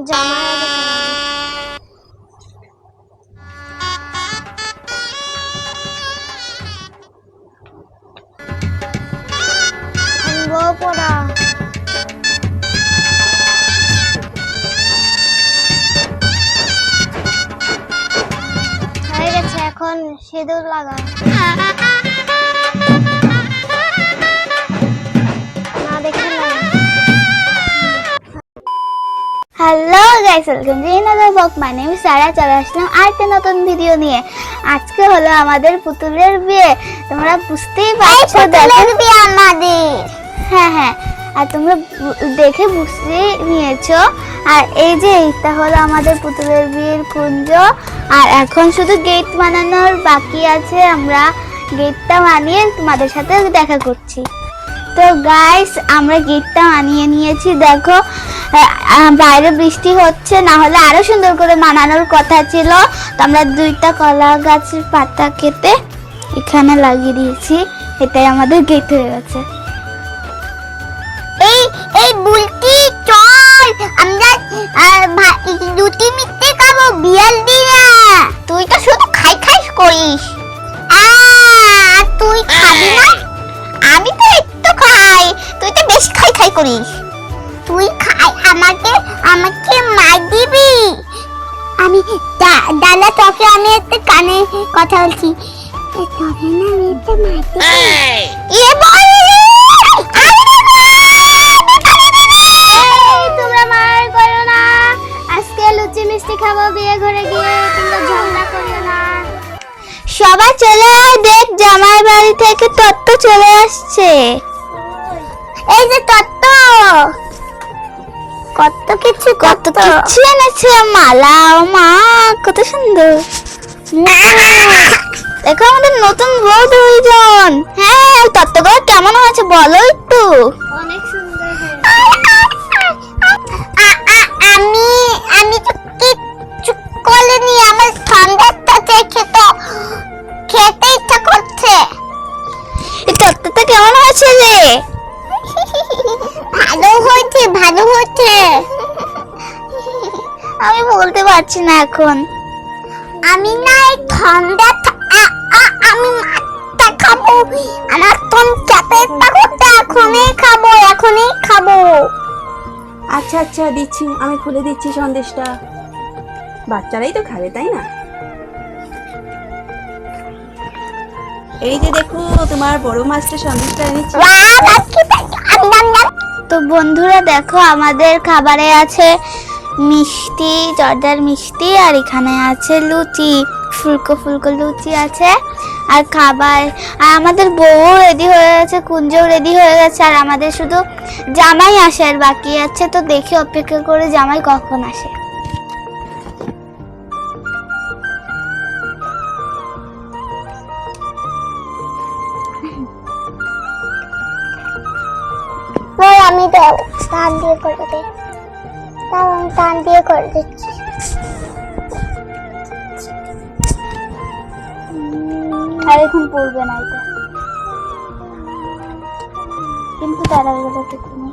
জামাই বউ পড়া হয়ে গেছে, এখন সিঁদুর লাগা। Hello guys, welcome to another blog. My name is Sara. চলে আসলাম আরেকটা নতুন ভিডিও নিয়ে। আজকে হলো আমাদের পুতুলের বিয়ে। তোমরা বুঝতেই পারছো পুতুলের বিয়ে আমাদের। হ্যাঁ, আর তোমরা দেখে বুঝতে নিয়েছো। আর এই যে এটা হলো আমাদের পুতুলের বিয়ের কুঞ্জ। আর এখন শুধু গেট বানানোর বাকি আছে। আমরা গেটটা বানিয়ে তোমাদের সাথে দেখা করছি। তো গাইস, আমরা গেটটা বানিয়ে নিয়েছি। দেখো, বাইরে বৃষ্টি হচ্ছে, না হলে আরো সুন্দর করে বানানোর কথা ছিল। তো আমরা দুইটা কলা গাছের পাতা কেটে এখানে লাগিয়ে দিয়েছি। এটাই আমাদের গেট হয়ে গেছে। এই বুলটি চল, আমরা রুটি মিষ্টি খাবো বিয়াল দিয়ে। তুই তো শুধু খাই করিস। তুই খাবি না? আমি তো একটু খাই, তুই তো বেশি খাই করিস। তুই খাই, আমাকে মার দিবি। আমি ডালা তোকে আমি একটা কানে কথা বলছি, তবে না আমি একটা মার দিবি। তোমরা মার করো না, আজকে লুচি মিষ্টি খাবো বিয়ে ঘরে গিয়ে, তোমরা ঝগড়া করিও না। সবাই চলে আয়, দেখ জামাই বাড়ি থেকে তত্ত্ব চলে আসছে। এই যে তত্ত্ব, কত কিছু এনেছে। মালা, মা কত সুন্দর। দেখো আমাদের নতুন বউ দুইজন। হ্যাঁ, তত্ত্বগুলো কেমন হয়েছে বলো একটু। অনেক সুন্দর। আমি তো কিছু করিনি, আমার ঠান্ডাটা খেতে ইচ্ছা করছে। এই তত্ত্বটা কেমন হয়েছে রে? ভালো হচ্ছে। আমি বলতে পারছি না এখন। আমি না এই ঠান্ডা আমি মাছটা খাবো। আমার তোন চাপে করতে এখনই খাবো। আচ্ছা দিচ্ছি, আমি খুলে দিচ্ছি সন্দেশটা। বাচ্চারাই তো খাবে, তাই না? এই যে দেখো, তোমার বড় মাছটা সন্দেশটা এনেছি। তো বন্ধুরা দেখো, আমাদের খাবারে আছে মিষ্টি, জর্দার মিষ্টি, আর এখানে আছে লুচি, ফুলকো লুচি আছে আর খাবার। আর আমাদের বউ রেডি হয়ে গেছে, কুঞ্জও রেডি হয়ে গেছে, আর আমাদের শুধু জামাই আসার বাকি আছে। তো দেখি অপেক্ষা করে জামাই কখন আসে। আমি তো টান দিয়ে করে দিই, আমি টান দিয়ে করে দিচ্ছি। আর এখন পড়বে না এটা, কিন্তু তারা তুমি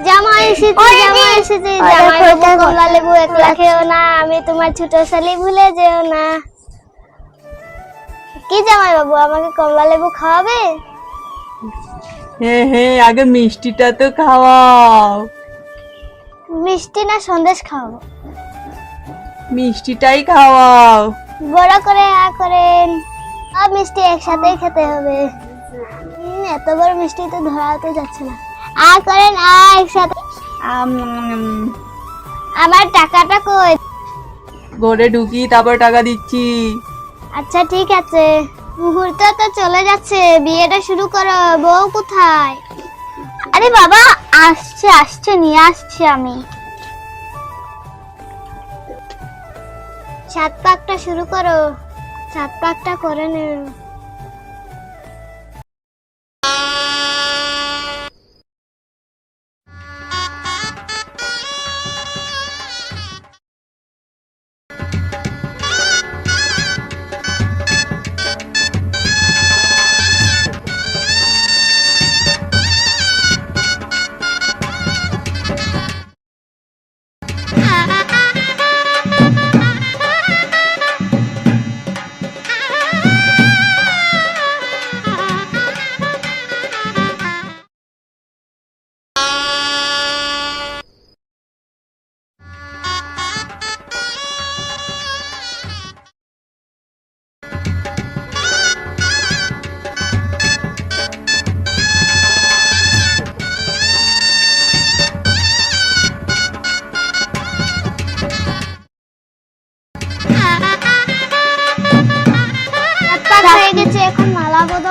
জামাই এসেছে। জামাই কমলা লেবু একলা খেও না, আমি তোমার ছোট শালি, ভুলে যেও না। কি জামাই বাবু, আমাকে কমলা লেবু খাওয়াবে? হ্যাঁ, আগে মিষ্টিটা তো খাওয়াও। মিষ্টি না সন্দেশ খাওয়াবো? মিষ্টিটাই খাওয়াও। বড় করে করেন, সব মিষ্টি একসাথেই খেতে হবে। এত বড় মিষ্টি তো ধরাতে যাচ্ছে না। করেন একসাথে। আমার টাকাটা কই? ঘরে ঢুকি, তারপর টাকা দিচ্ছি। আচ্ছা ঠিক আছে, মুহূর্ত তো চলে যাচ্ছে, বিয়েটা শুরু করো। বউ কোথায়? আরে বাবা, আসছে নিয়ে আসছি আমি। সাত পাকটা শুরু করো, সাত পাকটা করে নে।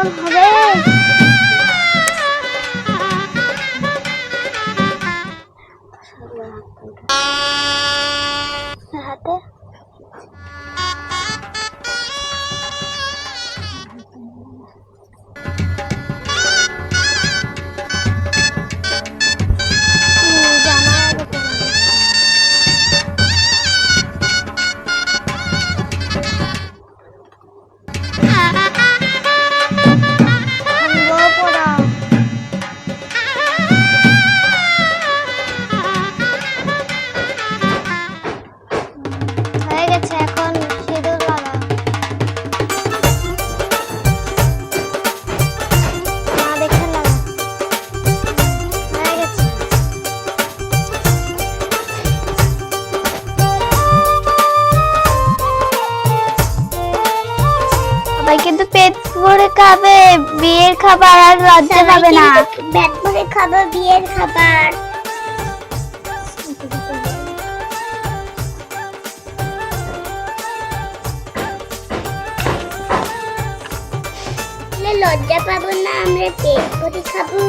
কেমন হবে? হাতে হয়ে গেছে, এখন সিঁদুর লাগা। মা দেখে লাগা। হয়ে গেছে। সবাই কিন্তু পেট ভরে খাবে বিয়ের খাবার, আর লজ্জা পাবে না। পেট ভরে খাবো বিয়ের খাবার। লজ্জা পাবো না, আমরা পেট ভরে খাবো।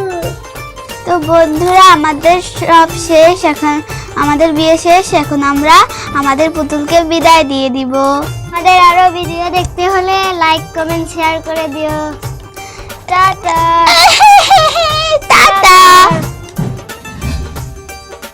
তো বন্ধুরা, আমাদের সব শেষ, এখন আমাদের বিয়ে শেষ। এখন আমরা আমাদের পুতুলকে বিদায় দিয়ে দিব। আমাদের আরো ভিডিও দেখতে হলে লাইক কমেন্ট শেয়ার করে দিও।